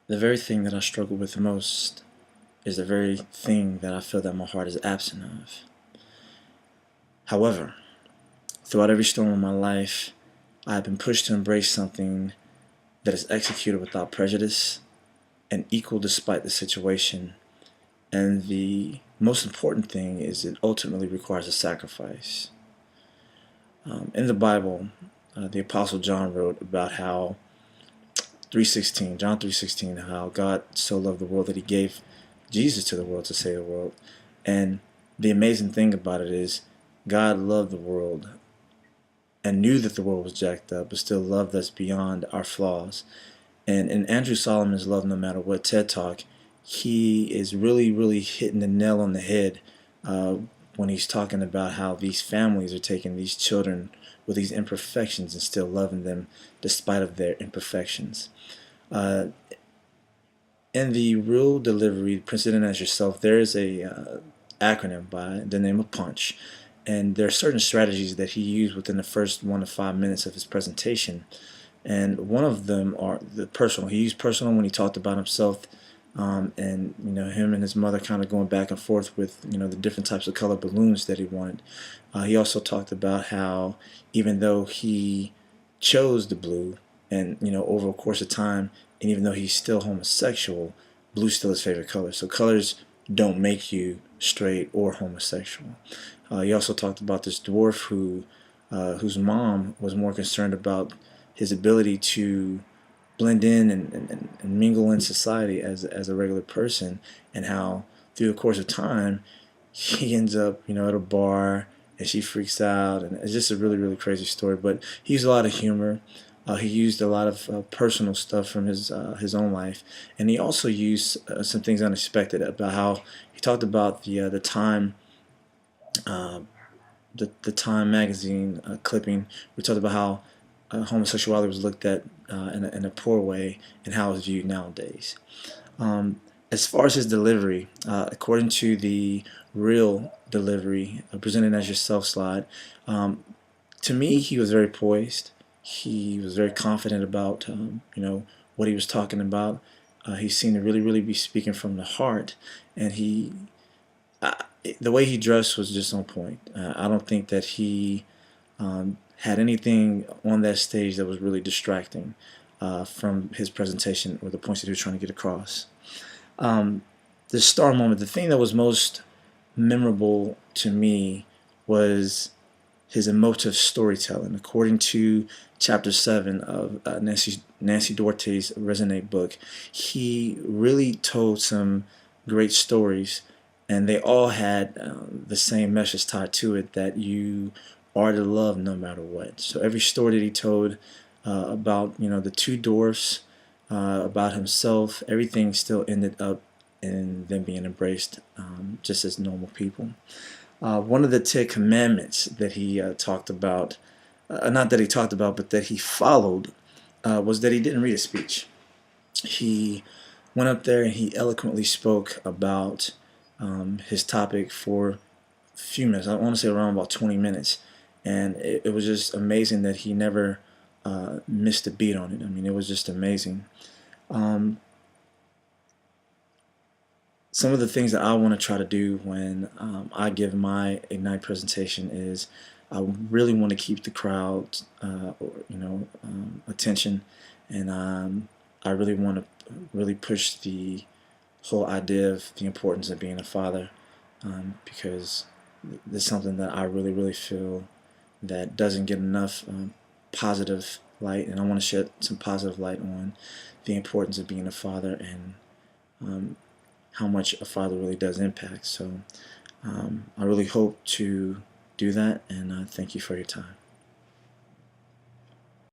The very thing that I struggle with the most is the very thing that I feel that my heart is absent of. However, throughout every storm of my life, I have been pushed to embrace something that is executed without prejudice and equal despite the situation. And the most important thing is it ultimately requires a sacrifice. In the Bible, the Apostle John wrote about how John 3:16, how God so loved the world that he gave Jesus to the world to save the world. And the amazing thing about it is God loved the world and knew that the world was jacked up, but still loved us beyond our flaws. And in Andrew Solomon's Love No Matter What TED Talk, he is really hitting the nail on the head uh, when he's talking about how these families are taking these children with these imperfections and still loving them despite of their imperfections. Uh, in the Real Delivery, President as Yourself, there is a acronym by the name of PUNCH. And there are certain strategies that he used within the first 1 to 5 minutes of his presentation. And one of them are the personal. He used personal when he talked about himself, and him and his mother kind of going back and forth with the different types of color balloons that he wanted. He also talked about how even though he chose the blue, and over a course of time, and even though he's still homosexual, blue's still his favorite color. So colors don't make you straight or homosexual. He also talked about this dwarf whose mom was more concerned about his ability to blend in and mingle in society as a regular person, and how through the course of time he ends up at a bar and she freaks out, and it's just a really crazy story. But he used a lot of humor. He used a lot of personal stuff from his own life, and he also used some things unexpected about how he talked about the Time uh, the Time magazine clipping. We talked about how homosexuality was looked at in a poor way and how it's viewed nowadays. As far as his delivery, according to the Real Delivery, Presented as Yourself slide, to me he was very poised. He was very confident about what he was talking about. He seemed to really be speaking from the heart, and uh, the way he dressed was just on point. I don't think that he had anything on that stage that was really distracting from his presentation or the points that he was trying to get across. The star moment, the thing that was most memorable to me was his emotive storytelling. According to chapter 7 of Nancy Duarte's Resonate book, he really told some great stories, and they all had the same message tied to it, that you are to love no matter what. So every story that he told about the two dwarfs, about himself, everything still ended up in them being embraced just as normal people. One of the 10 Commandments that he talked about, not that he talked about, but that he followed, was that he didn't read a speech. He went up there and he eloquently spoke about his topic for a few minutes. I want to say around about 20 minutes. And it was just amazing that he never missed a beat on it. I mean, it was just amazing. Some of the things that I want to try to do when I give my Ignite presentation is I really want to keep the crowd, attention, and I really want to really push the whole idea of the importance of being a father, because this is something that I really feel that doesn't get enough positive light, and I want to shed some positive light on the importance of being a father and how much a father really does impact. So I really hope to do that, and thank you for your time.